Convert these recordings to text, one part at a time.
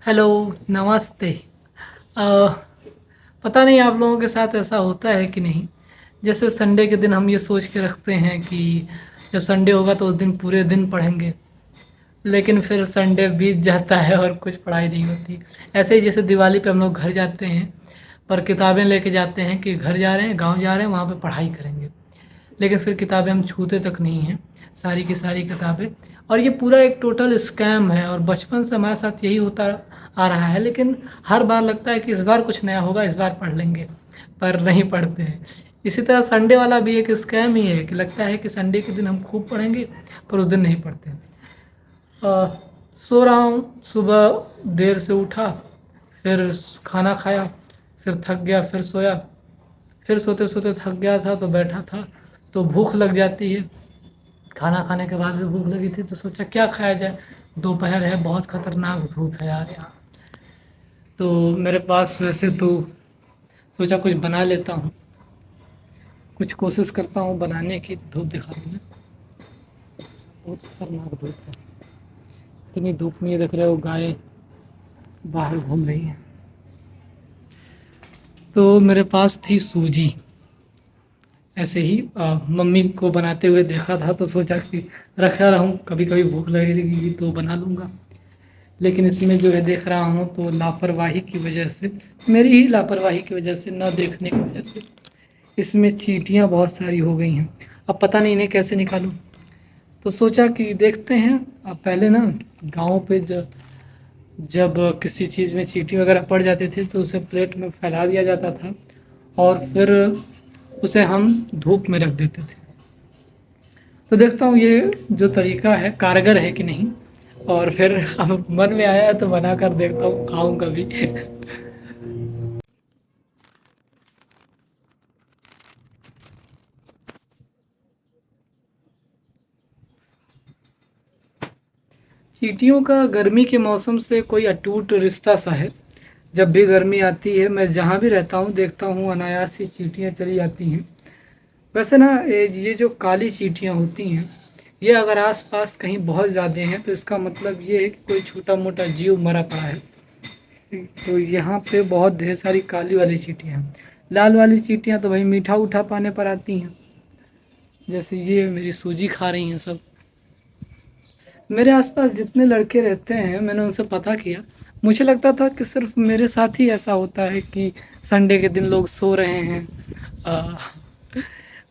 Hello, नमस्ते। अ, पता नहीं आप लोगों के साथ ऐसा होता है कि नहीं। जैसे संडे के दिन हम ये सोच के रखते हैं कि जब संडे होगा तो उस दिन पूरे दिन पढ़ेंगे, लेकिन फिर संडे बीत जाता है और कुछ पढ़ाई नहीं होती। ऐसे ही जैसे दिवाली पे हम लोग घर जाते हैं, पर किताबें लेके जाते हैं कि घर जा रहे हैं, गाँव जा रहे हैं, वहाँ पे पढ़ाई करेंगे। लेकिन फिर किताबें हम छूते तक नहीं हैं, सारी की सारी किताबें। और ये पूरा एक टोटल स्कैम है और बचपन से हमारे साथ यही होता आ रहा है। लेकिन हर बार लगता है कि इस बार कुछ नया होगा, इस बार पढ़ लेंगे, पर नहीं पढ़ते हैं। इसी तरह संडे वाला भी एक स्कैम ही है कि लगता है कि संडे के दिन हम खूब पढ़ेंगे, पर उस दिन नहीं पढ़ते हैं। सो रहा हूँ, सुबह देर से उठा, फिर खाना खाया, फिर थक गया, फिर सोया, फिर सोते सोते थक गया था तो बैठा था, तो भूख लग जाती है। खाना खाने के बाद भी भूख लगी थी तो सोचा क्या खाया जाए। दोपहर है, बहुत ख़तरनाक धूप है यार यहाँ। तो मेरे पास वैसे तो सोचा कुछ बना लेता हूँ, कुछ कोशिश करता हूँ बनाने की। धूप दिखा दूँ मैं, बहुत खतरनाक धूप है। इतनी धूप में ये देख रहे हो गाय बाहर घूम रही है। तो मेरे पास थी सूजी, ऐसे ही मम्मी को बनाते हुए देखा था तो सोचा कि रखा रहूँ, कभी कभी भूख लगेगी तो बना लूँगा। लेकिन इसमें जो है देख रहा हूँ तो लापरवाही की वजह से, मेरी ही लापरवाही की वजह से, ना देखने की वजह से इसमें चींटियाँ बहुत सारी हो गई हैं। अब पता नहीं इन्हें कैसे निकालूं। तो सोचा कि देखते हैं। अब पहले ना गाँव पे जब जब किसी चीज़ में चींटी वगैरह पड़ जाते थे तो उसे प्लेट में फैला दिया जाता था और फिर उसे हम धूप में रख देते थे। तो देखता हूँ ये जो तरीका है कारगर है कि नहीं। और फिर अब मन में आया है तो बना कर देखता हूँ, खाऊंगा भी। चींटियों का गर्मी के मौसम से कोई अटूट रिश्ता सा है। जब भी गर्मी आती है मैं जहाँ भी रहता हूँ देखता हूँ अनायास ही चींटियाँ चली जाती हैं। वैसे ना ये जो काली चींटियाँ होती हैं, ये अगर आस-पास कहीं बहुत ज़्यादा हैं तो इसका मतलब ये है कि कोई छोटा-मोटा जीव मरा पड़ा है। तो यहाँ पे बहुत ढेर सारी काली वाली चींटियाँ हैं। लाल वाली चींटियाँ तो भाई मीठा-उठा पाने पर आती हैं। जैसे ये मेरी सूजी खा रही हैं सब। मेरे आसपास जितने लड़के रहते हैं मैंने उनसे पता किया, मुझे लगता था कि सिर्फ मेरे साथ ही ऐसा होता है कि संडे के दिन लोग सो रहे हैं, अ,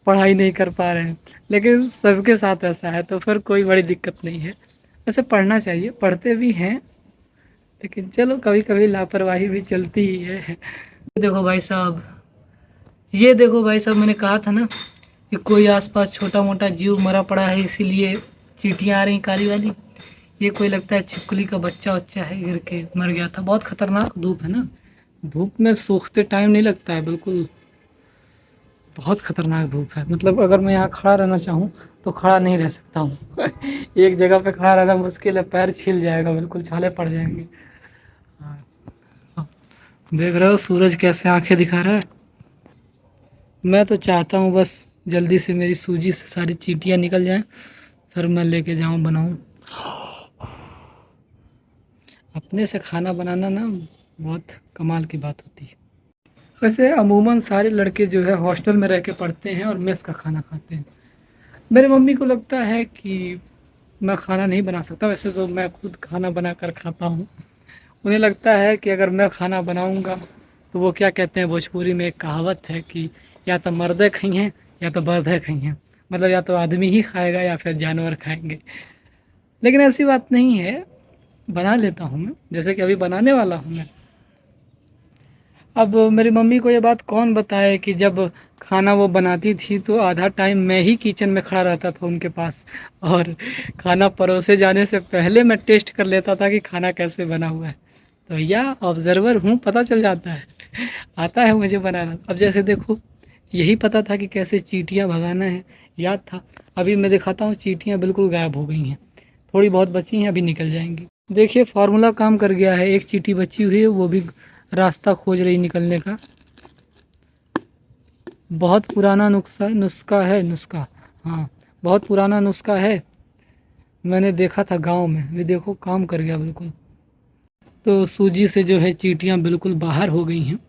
पढ़ाई नहीं कर पा रहे हैं। लेकिन सबके साथ ऐसा है तो फिर कोई बड़ी दिक्कत नहीं है। वैसे पढ़ना चाहिए, पढ़ते भी हैं, लेकिन चलो कभी-कभी लापरवाही भी चलती ही है। ये देखो भाई साहब, ये देखो भाई साहब, मैंने कहा था ना कि कोई आसपास छोटा-मोटा जीव मरा पड़ा है इसीलिए चींटियाँ आ रही काली वाली। ये कोई लगता है छिपकली का बच्चा-वच्चा है, गिर के मर गया था। बहुत खतरनाक धूप है ना, धूप में सूखते टाइम नहीं लगता है बिल्कुल। बहुत खतरनाक धूप है, मतलब अगर मैं यहाँ खड़ा रहना चाहूँ तो खड़ा नहीं रह सकता हूँ। एक जगह पे खड़ा रहना मुश्किल है, पैर छिल जाएगा, बिल्कुल छाले पड़ जाएंगे। हाँ, देख रहे हो सूरज कैसे आंखें दिखा रहा है। मैं तो चाहता हूँ बस जल्दी से मेरी सूजी से सारी चींटियाँ निकल जाएं, फिर मैं लेके जाऊँ बनाऊँ। अपने से खाना बनाना ना बहुत कमाल की बात होती है। वैसे अमूमन सारे लड़के जो है हॉस्टल में रह के पढ़ते हैं और मेस का खाना खाते हैं। मेरे मम्मी को लगता है कि मैं खाना नहीं बना सकता, वैसे तो मैं खुद खाना बना कर खाता हूँ। उन्हें लगता है कि अगर मैं खाना बनाऊँगा तो वो क्या कहते हैं भोजपुरी में एक कहावत है कि या तो मर्दे खई हैं या तो बर्दे खई हैं। मतलब या तो आदमी ही खाएगा या फिर जानवर खाएँगे। लेकिन ऐसी बात नहीं है, बना लेता हूँ मैं, जैसे कि अभी बनाने वाला हूँ मैं। अब मेरी मम्मी को ये बात कौन बताए कि जब खाना वो बनाती थी तो आधा टाइम मैं ही किचन में खड़ा रहता था उनके पास, और खाना परोसे जाने से पहले मैं टेस्ट कर लेता था कि खाना कैसे बना हुआ है। तो भैया ऑब्ज़र्वर हूँ, पता चल जाता है। आता है मुझे बनाना। अब जैसे देखो, यही पता था कि कैसे चींटियाँ भगाना है, याद था। अभी मैं दिखाता हूँ, चींटियाँ बिल्कुल गायब हो गई हैं। थोड़ी बहुत बची हैं, अभी निकल जाएँगी। देखिए फ़ॉर्मूला काम कर गया है, एक चींटी बची हुई है, वो भी रास्ता खोज रही निकलने का। बहुत पुराना नुस्खा है, नुस्खा। हाँ, बहुत पुराना नुस्खा है, मैंने देखा था गाँव में। ये देखो काम कर गया बिल्कुल। तो सूजी से जो है चींटियाँ बिल्कुल बाहर हो गई हैं।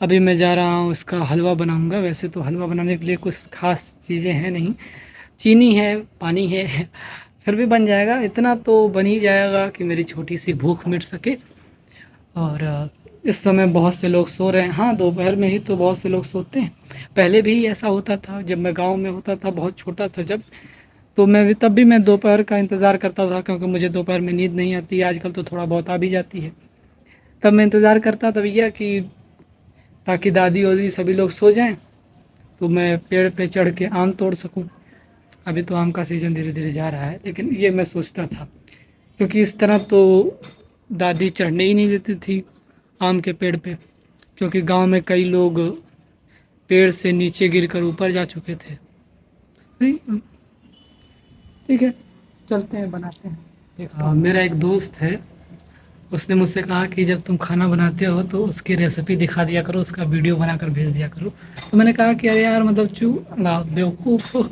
अभी मैं जा रहा हूँ इसका हलवा बनाऊँगा। वैसे तो हलवा बनाने के लिए कुछ ख़ास चीज़ें हैं नहीं, चीनी है, पानी है, फिर भी बन जाएगा। इतना तो बन ही जाएगा कि मेरी छोटी सी भूख मिट सके। और इस समय बहुत से लोग सो रहे हैं। हाँ, दोपहर में ही तो बहुत से लोग सोते हैं। पहले भी ऐसा होता था जब मैं गाँव में होता था, बहुत छोटा था जब, तो मैं भी तब भी मैं दोपहर का इंतज़ार करता था, क्योंकि मुझे दोपहर में नींद नहीं आती। आजकल तो थोड़ा बहुत आ भी जाती है। तब मैं इंतज़ार करता था भैया कि ताकि दादी वादी सभी लोग सो जाएं, तो मैं पेड़ पे चढ़ के आम तोड़ सकूं। अभी तो आम का सीज़न धीरे धीरे जा रहा है, लेकिन ये मैं सोचता था, क्योंकि इस तरह तो दादी चढ़ने ही नहीं देती थी आम के पेड़ पे, क्योंकि गांव में कई लोग पेड़ से नीचे गिरकर ऊपर जा चुके थे। नहीं, ठीक है, चलते हैं, बनाते हैं। देखो, मेरा एक दोस्त है, उसने मुझसे कहा कि जब तुम खाना बनाते हो तो उसकी रेसिपी दिखा दिया करो, उसका वीडियो बनाकर भेज दिया करो। तो मैंने कहा कि अरे यार, मतलब चू ना बेवकूफ़ हो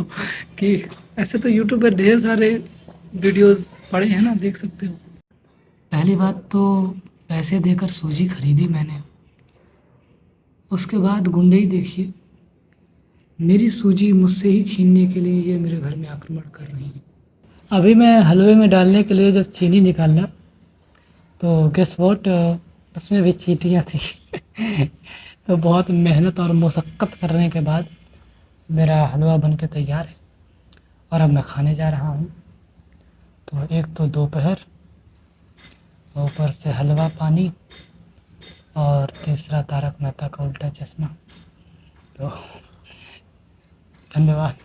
कि ऐसे तो यूट्यूब पे ढेर सारे वीडियोस पड़े हैं ना, देख सकते हो। पहली बात तो पैसे देकर सूजी खरीदी मैंने, उसके बाद गुंडे ही देखिए, मेरी सूजी मुझसे ही छीनने के लिए ये मेरे घर में आक्रमण कर रही है। अभी मैं हलवे में डालने के लिए जब चीनी निकाला तो गेस व्हाट, उसमें भी चींटियाँ थी। तो बहुत मेहनत और मशक्क़त करने के बाद मेरा हलवा बन के तैयार है और अब मैं खाने जा रहा हूँ। तो एक तो दोपहर, ऊपर से हलवा पानी, और तीसरा तारक मेहता का उल्टा चश्मा। तो धन्यवाद।